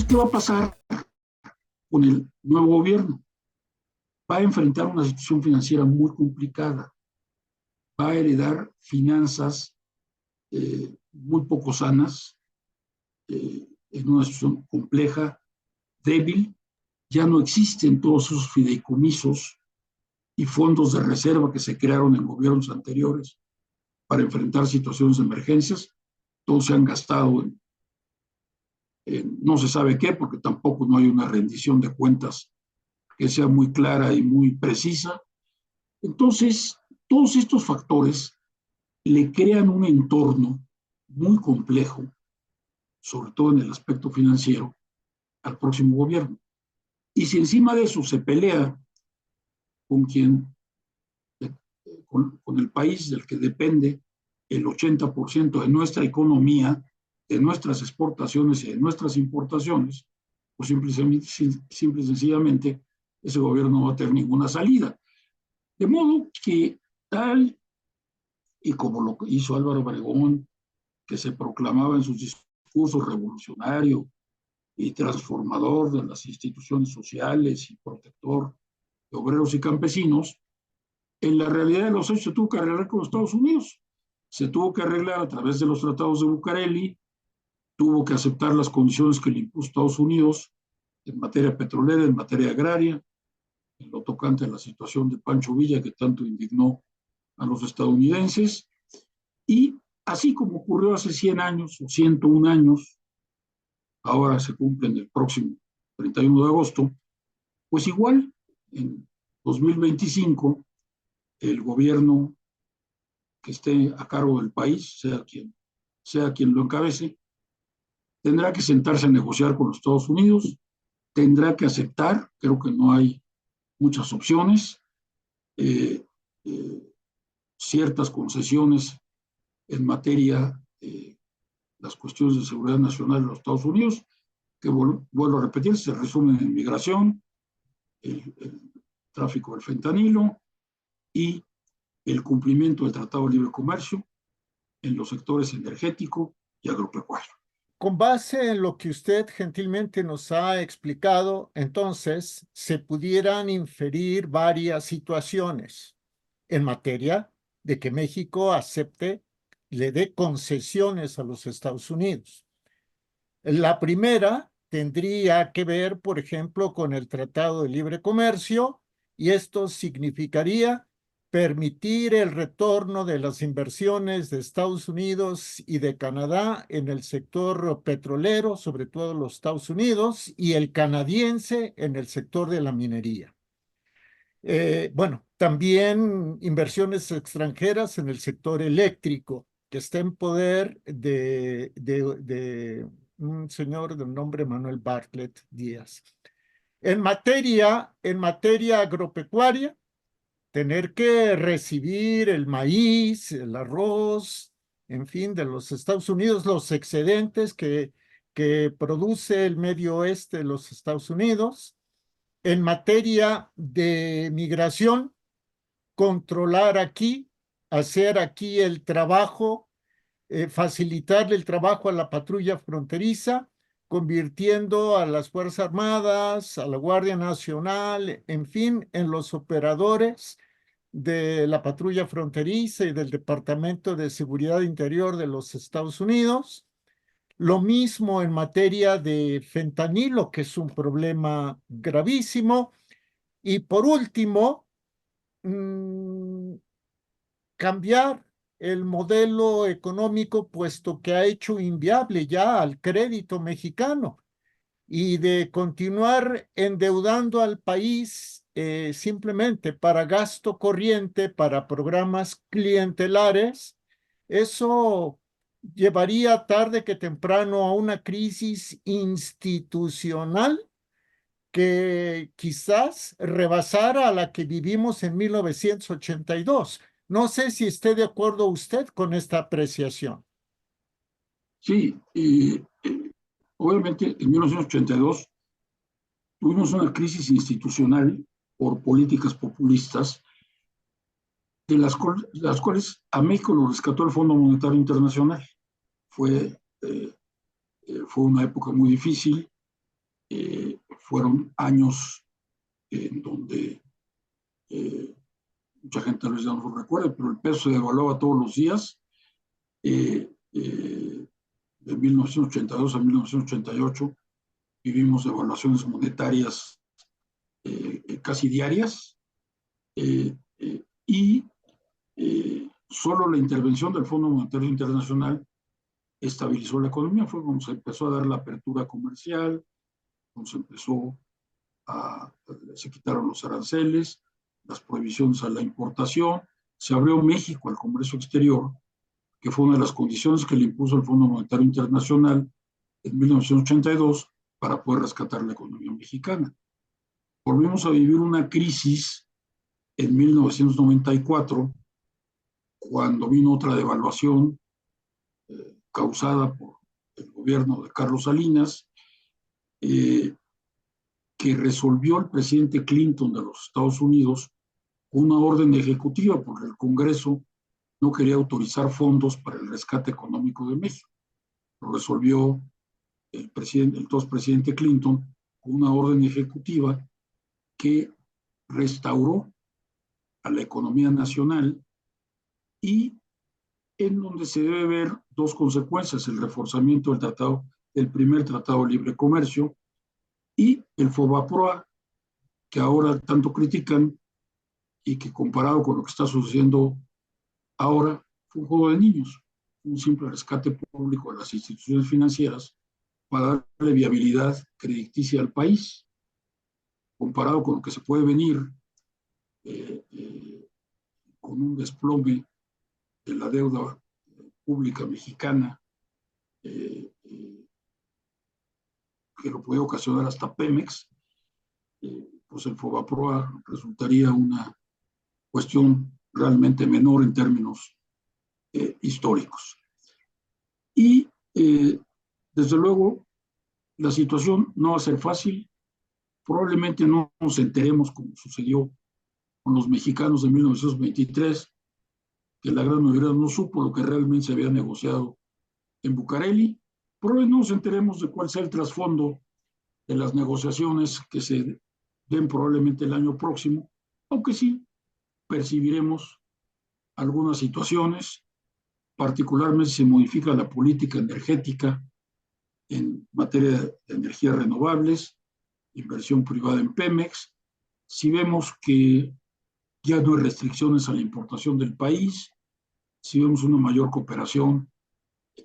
¿qué va a pasar con el nuevo gobierno? Va a enfrentar una situación financiera muy complicada, va a heredar finanzas muy poco sanas, en una situación compleja, débil. Ya no existen todos esos fideicomisos y fondos de reserva que se crearon en gobiernos anteriores para enfrentar situaciones de emergencias. Todos se han gastado en no se sabe qué, porque tampoco no hay una rendición de cuentas que sea muy clara y muy precisa. Entonces, todos estos factores le crean un entorno muy complejo, sobre todo en el aspecto financiero, al próximo gobierno. Y si encima de eso se pelea con quien, con el país del que depende el 80% de nuestra economía, de nuestras exportaciones y de nuestras importaciones, pues simple y sencillamente ese gobierno no va a tener ninguna salida. De modo que tal y como lo hizo Álvaro Obregón, que se proclamaba en sus discursos revolucionario y transformador de las instituciones sociales y protector de obreros y campesinos, en la realidad de los hechos se tuvo que arreglar con los Estados Unidos. Se tuvo que arreglar a través de los tratados de Bucareli, tuvo que aceptar las condiciones que le impuso Estados Unidos en materia petrolera, en materia agraria, en lo tocante a la situación de Pancho Villa, que tanto indignó a los estadounidenses. Y así como ocurrió hace 100 años o 101 años, ahora se cumplen el próximo 31 de agosto, pues igual en 2025 el gobierno que esté a cargo del país, sea quien lo encabece, tendrá que sentarse a negociar con los Estados Unidos, tendrá que aceptar, creo que no hay muchas opciones, eh, eh, ciertas concesiones en materia de las cuestiones de seguridad nacional de los Estados Unidos, que vuelvo a repetir, se resumen en migración, el tráfico del fentanilo y el cumplimiento del Tratado de Libre Comercio en los sectores energético y agropecuario. Con base en lo que usted gentilmente nos ha explicado, entonces se pudieran inferir varias situaciones en materia de que México acepte, le dé concesiones a los Estados Unidos. La primera tendría que ver, por ejemplo, con el Tratado de Libre Comercio, y esto significaría permitir el retorno de las inversiones de Estados Unidos y de Canadá en el sector petrolero, sobre todo los Estados Unidos, y el canadiense en el sector de la minería. Bueno, también inversiones extranjeras en el sector eléctrico, que está en poder de un señor de nombre Manuel Bartlett Díaz. En materia agropecuaria, tener que recibir el maíz, el arroz, en fin, de los Estados Unidos, los excedentes que produce el medio oeste de los Estados Unidos. En materia de migración, controlar aquí, hacer aquí el trabajo, facilitarle el trabajo a la patrulla fronteriza, convirtiendo a las Fuerzas Armadas, a la Guardia Nacional, en fin, en los operadores de la patrulla fronteriza y del Departamento de Seguridad Interior de los Estados Unidos. Lo mismo en materia de fentanilo, que es un problema gravísimo. Y por último, cambiar el modelo económico, puesto que ha hecho inviable ya al crédito mexicano, y de continuar endeudando al país simplemente para gasto corriente, para programas clientelares. Eso llevaría tarde que temprano a una crisis institucional que quizás rebasara a la que vivimos en 1982. No sé si esté de acuerdo usted con esta apreciación. Sí, obviamente en 1982 tuvimos una crisis institucional por políticas populistas, de las cuales a México lo rescató el Fondo Monetario Internacional. Fue, fue una época muy difícil, fueron años en donde mucha gente tal vez ya no lo recuerda, pero el peso se devaluaba todos los días. De 1982 a 1988 vivimos devaluaciones monetarias casi diarias, y solo la intervención del Fondo Monetario Internacional estabilizó la economía. Fue cuando se empezó a dar la apertura comercial, cuando se quitaron los aranceles, las prohibiciones a la importación, se abrió México al comercio exterior, que fue una de las condiciones que le impuso el Fondo Monetario Internacional en 1982 para poder rescatar la economía mexicana. Volvimos a vivir una crisis en 1994, cuando vino otra devaluación causada por el gobierno de Carlos Salinas, que resolvió el presidente Clinton de los Estados Unidos con una orden ejecutiva, porque el Congreso no quería autorizar fondos para el rescate económico de México. Lo resolvió el entonces presidente Clinton con una orden ejecutiva que restauró a la economía nacional, y en donde se debe ver dos consecuencias: el reforzamiento del primer tratado de libre comercio, y el FOBAPROA, que ahora tanto critican, y que comparado con lo que está sucediendo ahora, fue un juego de niños, un simple rescate público de las instituciones financieras para darle viabilidad crediticia al país, comparado con lo que se puede venir con un desplome de la deuda pública mexicana, que lo puede ocasionar hasta Pemex. Pues el FOBAPROA resultaría una cuestión realmente menor en términos históricos. Y desde luego la situación no va a ser fácil. Probablemente no nos enteremos, como sucedió con los mexicanos de 1923, que la gran mayoría no supo lo que realmente se había negociado en Bucareli. Probablemente no nos enteremos de cuál sea el trasfondo de las negociaciones que se den probablemente el año próximo, aunque sí percibiremos algunas situaciones, particularmente si se modifica la política energética en materia de energías renovables, inversión privada en Pemex, si vemos que ya no hay restricciones a la importación del país, si vemos una mayor cooperación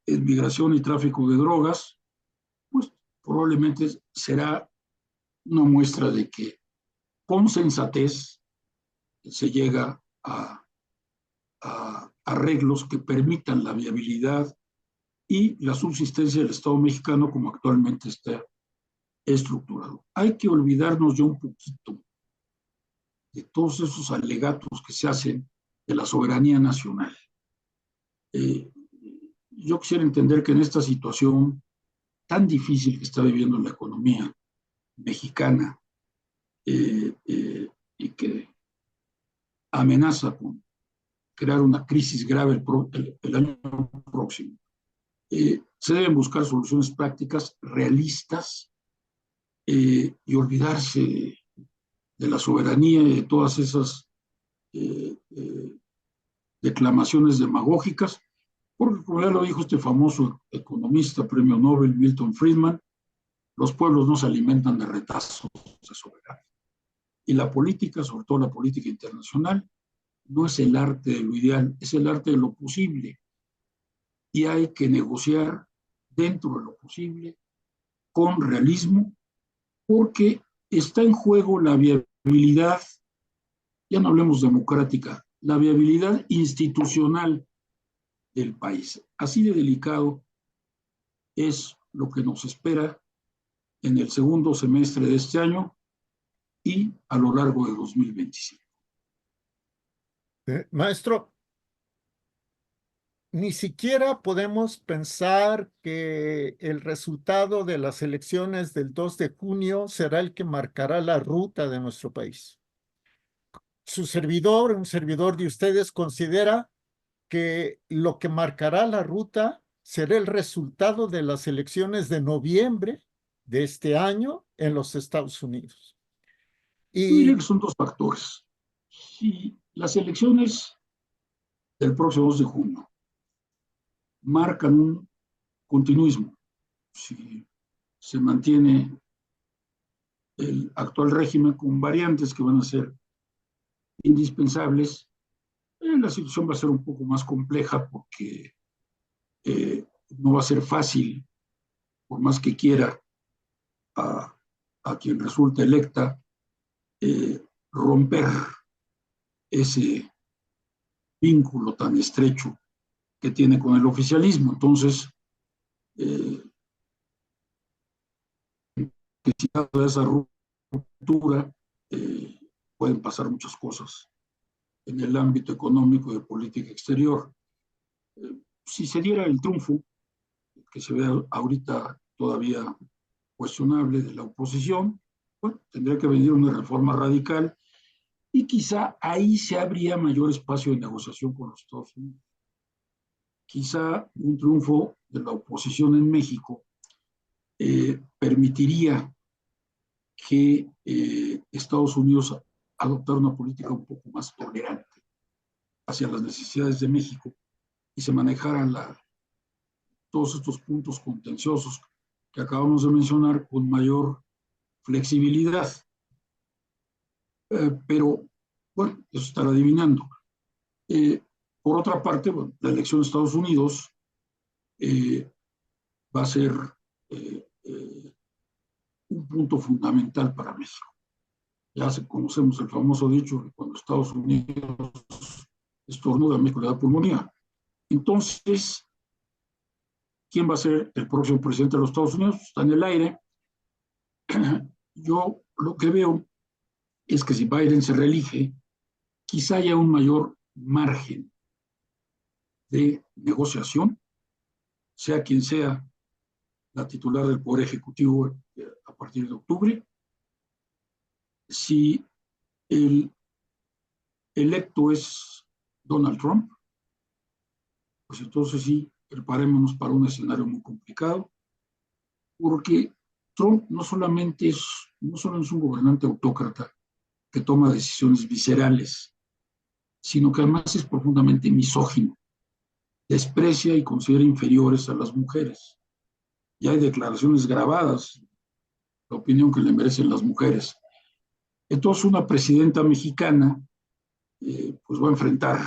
en migración y tráfico de drogas, pues probablemente será una muestra de que con sensatez se llega a arreglos que permitan la viabilidad y la subsistencia del Estado mexicano como actualmente está estructurado. Hay que olvidarnos ya un poquito de todos esos alegatos que se hacen de la soberanía nacional. Yo quisiera entender que en esta situación tan difícil que está viviendo la economía mexicana, y que amenaza con crear una crisis grave el año próximo, se deben buscar soluciones prácticas, realistas, y olvidarse de la soberanía y de todas esas declamaciones demagógicas, porque como ya lo dijo este famoso economista, premio Nobel, Milton Friedman, los pueblos no se alimentan de retazos de soberanía. Y la política, sobre todo la política internacional, no es el arte de lo ideal, es el arte de lo posible. Y hay que negociar dentro de lo posible, con realismo, porque está en juego la viabilidad, ya no hablemos democrática, la viabilidad institucional del país. Así de delicado es lo que nos espera en el segundo semestre de este año y a lo largo de 2025. Maestro, ni siquiera podemos pensar que el resultado de las elecciones del 2 de junio será el que marcará la ruta de nuestro país. Su servidor, un servidor de ustedes, considera que lo que marcará la ruta será el resultado de las elecciones de noviembre de este año en los Estados Unidos. Yo diría Y que son dos factores. Si las elecciones del próximo 2 de junio marcan un continuismo, si se mantiene el actual régimen con variantes que van a ser indispensables, la situación va a ser un poco más compleja porque no va a ser fácil, por más que quiera, a quien resulta electa, romper ese vínculo tan estrecho que tiene con el oficialismo. Entonces, que si de esa ruptura, pueden pasar muchas cosas en el ámbito económico y de política exterior. Si se diera el triunfo, que se ve ahorita todavía cuestionable de la oposición, bueno, tendría que venir una reforma radical y quizá ahí se abría mayor espacio de negociación con los Estados Unidos. Quizá un triunfo de la oposición en México permitiría que Estados Unidos adoptara una política un poco más tolerante hacia las necesidades de México y se manejaran todos estos puntos contenciosos que acabamos de mencionar con mayor flexibilidad. Pero, bueno, eso estará adivinando. Por otra parte, bueno, la elección de Estados Unidos va a ser un punto fundamental para México. Ya conocemos el famoso dicho que cuando Estados Unidos estornuda, México le da pulmonía. Entonces, ¿quién va a ser el próximo presidente de los Estados Unidos? Está en el aire. Yo lo que veo es que si Biden se reelige, quizá haya un mayor margen de negociación, sea quien sea la titular del Poder Ejecutivo a partir de octubre. Si el electo es Donald Trump, pues entonces sí, preparémonos para un escenario muy complicado, porque Trump no solo es un gobernante autócrata que toma decisiones viscerales, sino que además es profundamente misógino, desprecia y considera inferiores a las mujeres. Y hay declaraciones grabadas, la opinión que le merecen las mujeres. Entonces una presidenta mexicana pues va a enfrentar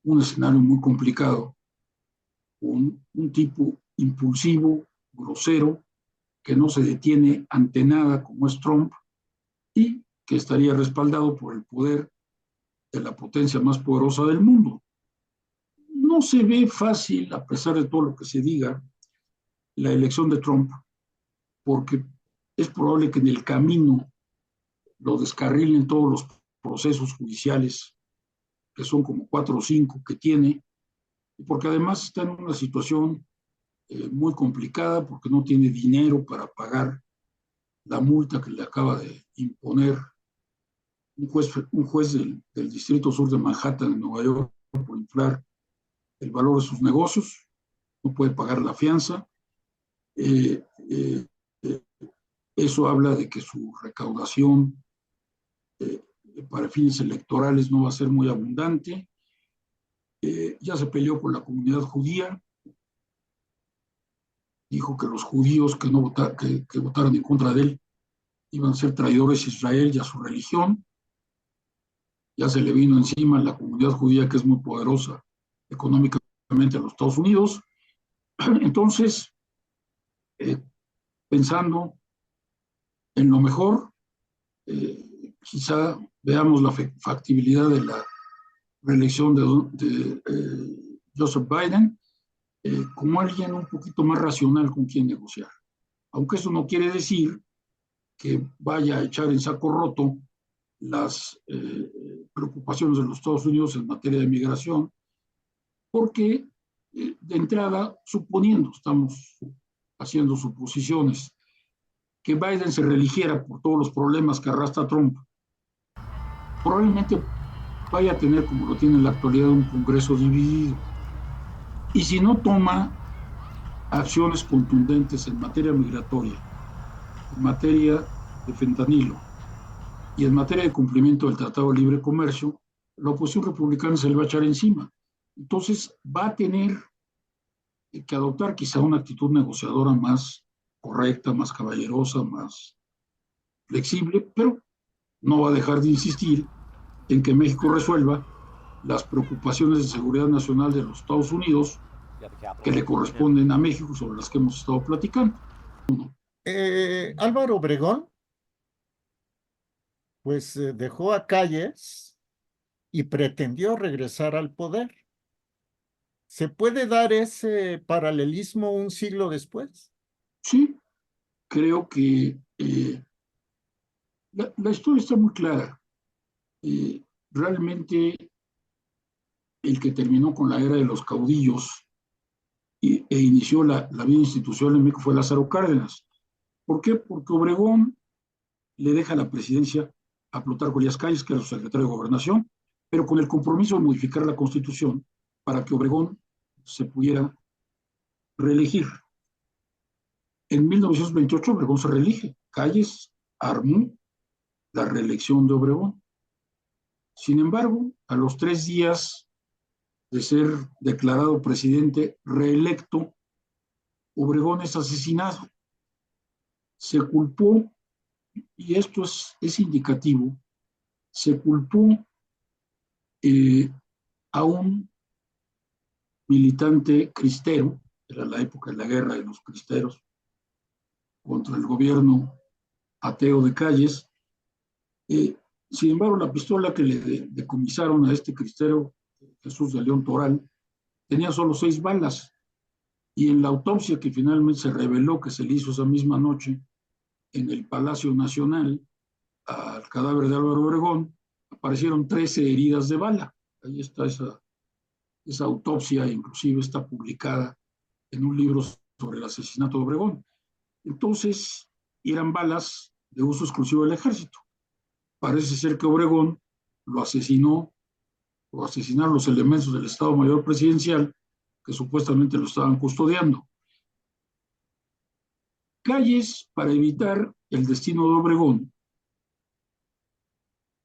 un escenario muy complicado con un tipo impulsivo, grosero, que no se detiene ante nada como es Trump y que estaría respaldado por el poder de la potencia más poderosa del mundo. No se ve fácil, a pesar de todo lo que se diga, la elección de Trump, porque es probable que en el camino lo descarrilen todos los procesos judiciales, que son como 4 o 5 que tiene, y porque además está en una situación muy complicada, porque no tiene dinero para pagar la multa que le acaba de imponer un juez del Distrito Sur de Manhattan, en Nueva York, por inflar el valor de sus negocios, no puede pagar la fianza. Eh, eh, eh, Eso habla de que su recaudación eh, para fines electorales no va a ser muy abundante. Ya se peleó con la comunidad judía, dijo que los judíos que votaran en contra de él iban a ser traidores a Israel y a su religión. Ya se le vino encima a la comunidad judía, que es muy poderosa económicamente a los Estados Unidos. Entonces, pensando en lo mejor, quizá veamos la factibilidad de la reelección de Joseph Biden como alguien un poquito más racional con quien negociar. Aunque eso no quiere decir que vaya a echar en saco roto las preocupaciones de los Estados Unidos en materia de migración, porque de entrada, suponiendo, estamos haciendo suposiciones, que Biden se reeligiera por todos los problemas que arrastra Trump, probablemente vaya a tener, como lo tiene en la actualidad, un Congreso dividido. Y si no toma acciones contundentes en materia migratoria en materia de fentanilo y en materia de cumplimiento del Tratado de Libre Comercio, la oposición republicana se le va a echar encima. Entonces va a tener que adoptar quizá una actitud negociadora más correcta, más caballerosa, más flexible, pero no va a dejar de insistir en que México resuelva las preocupaciones de seguridad nacional de los Estados Unidos que le corresponden a México, sobre las que hemos estado platicando. Álvaro Obregón, pues dejó a Calles y pretendió regresar al poder. ¿Se puede dar ese paralelismo un siglo después? Sí, creo que la historia está muy clara. Realmente el que terminó con la era de los caudillos e inició la vida institucional en México fue Lázaro Cárdenas. ¿Por qué? Porque Obregón le deja la presidencia a Plutarco Elías Calles, que era su secretario de Gobernación, pero con el compromiso de modificar la Constitución para que Obregón se pudiera reelegir. En 1928 Obregón se reelige. Calles armó la reelección de Obregón. Sin embargo, a los 3 días de ser declarado presidente reelecto, Obregón es asesinado. Se culpó, y esto es indicativo, se culpó a un militante cristero, era la época de la guerra de los cristeros contra el gobierno ateo de Calles. Sin embargo, la pistola que le decomisaron a este cristero, Jesús de León Toral, tenía solo 6 balas. Y en la autopsia que finalmente se reveló que se le hizo esa misma noche en el Palacio Nacional al cadáver de Álvaro Obregón, aparecieron 13 heridas de bala. Ahí está esa autopsia, inclusive está publicada en un libro sobre el asesinato de Obregón. Entonces, eran balas de uso exclusivo del ejército. Parece ser que Obregón lo asesinó o asesinaron los elementos del Estado Mayor Presidencial que supuestamente lo estaban custodiando. Calles, para evitar el destino de Obregón,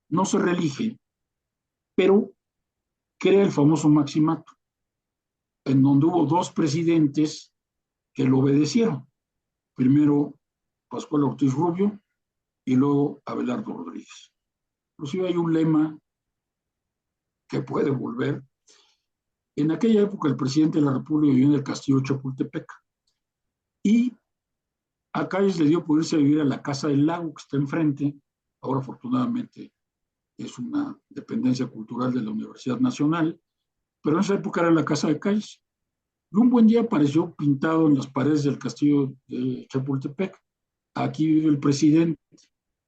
no se reelige, pero crea el famoso maximato, en donde hubo 2 presidentes que lo obedecieron. Primero Pascual Ortiz Rubio y luego Abelardo Rodríguez. Inclusive hay un lema que puede volver. En aquella época el presidente de la República vivió en el castillo de Chapultepec y a Calles le dio poderse vivir a la Casa del Lago, que está enfrente. Ahora afortunadamente es una dependencia cultural de la Universidad Nacional, pero en esa época era la Casa de Calles. Y un buen día apareció pintado en las paredes del castillo de Chapultepec: aquí vive el presidente,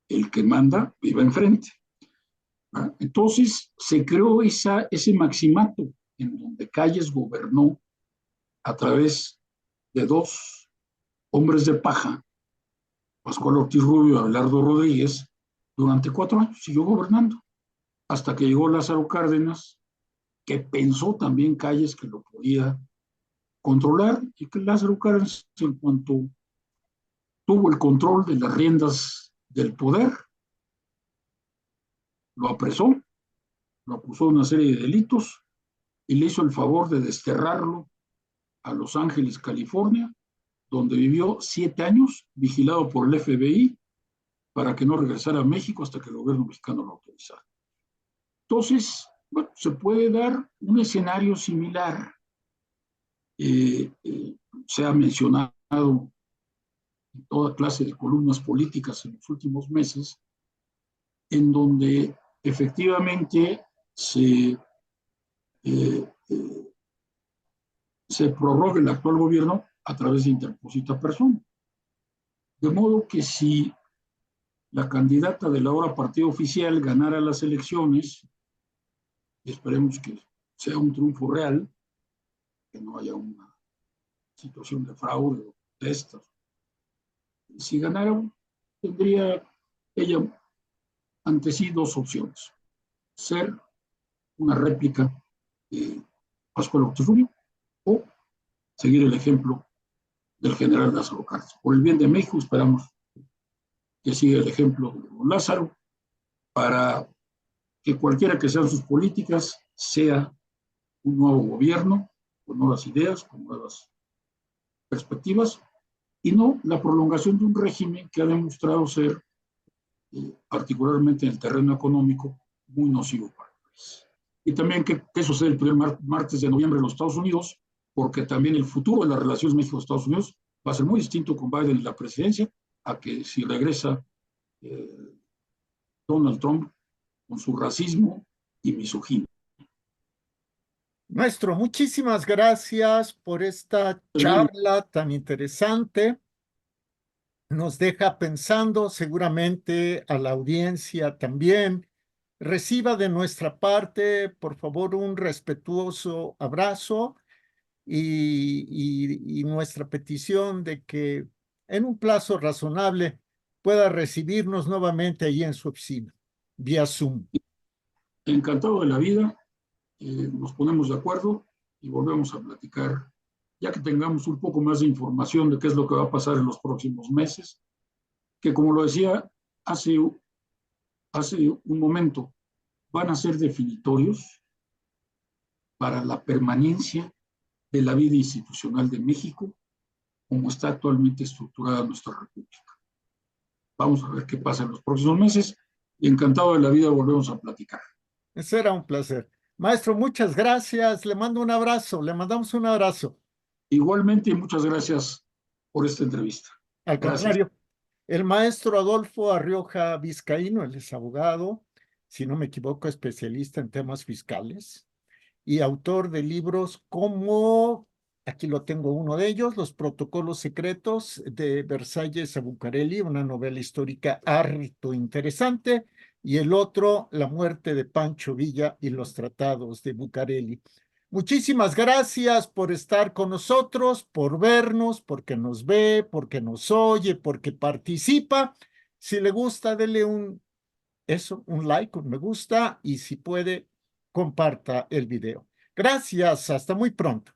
el que manda vive enfrente. Entonces se creó ese maximato en donde Calles gobernó a través de 2 hombres de paja, Pascual Ortiz Rubio y Abelardo Rodríguez, durante 4 años. Siguió gobernando hasta que llegó Lázaro Cárdenas, que pensó también Calles que lo podía controlar, y que Lázaro Cárdenas, en cuanto tuvo el control de las riendas del poder, lo apresó, lo acusó de una serie de delitos y le hizo el favor de desterrarlo a Los Ángeles, California, donde vivió 7 años vigilado por el FBI para que no regresara a México hasta que el gobierno mexicano lo autorizara. Entonces, bueno, se puede dar un escenario similar. Se ha mencionado en toda clase de columnas políticas en los últimos meses, en donde efectivamente eh, se prorroga el actual gobierno a través de interposita persona. De modo que si la candidata del ahora partido oficial ganara las elecciones, y esperemos que sea un triunfo real, que no haya una situación de fraude o protestas, si ganara, tendría ella ante sí 2 opciones: ser una réplica de Pascual Ortiz Rubio o seguir el ejemplo del general Lázaro Cárdenas. Por el bien de México, esperamos que siga el ejemplo de don Lázaro para que cualquiera que sean sus políticas sea un nuevo gobierno con nuevas ideas, con nuevas perspectivas, y no la prolongación de un régimen que ha demostrado ser, particularmente en el terreno económico, muy nocivo para el país. Y también que eso sea el primer martes de noviembre en los Estados Unidos, porque también el futuro de las relaciones México-Estados Unidos va a ser muy distinto con Biden en la presidencia a que si regresa Donald Trump con su racismo y misoginia. Maestro, muchísimas gracias por esta charla tan interesante. Nos deja pensando, seguramente a la audiencia también. Reciba de nuestra parte, por favor, un respetuoso abrazo y nuestra petición de que en un plazo razonable pueda recibirnos nuevamente allí en su oficina, vía Zoom. Encantado de la vida, nos ponemos de acuerdo y volvemos a platicar, ya que tengamos un poco más de información de qué es lo que va a pasar en los próximos meses, que como lo decía hace un momento, van a ser definitorios para la permanencia de la vida institucional de México como está actualmente estructurada nuestra república. Vamos a ver qué pasa en los próximos meses y encantado de la vida volvemos a platicar. Será un placer. Maestro, muchas gracias. Le mando un abrazo. Le mandamos un abrazo. Igualmente, muchas gracias por esta entrevista. Al Gracias. contrario, el maestro Adolfo Arrioja Vizcaíno, él es abogado, si no me equivoco, especialista en temas fiscales y autor de libros como, aquí lo tengo uno de ellos, Los Protocolos Secretos de Versalles a Bucareli, una novela histórica harto interesante, y el otro, La Muerte de Pancho Villa y los Tratados de Bucareli. Muchísimas gracias por estar con nosotros, por vernos, porque nos ve, porque nos oye, porque participa. Si le gusta, dele un like, un me gusta y si puede, comparta el video. Gracias, hasta muy pronto.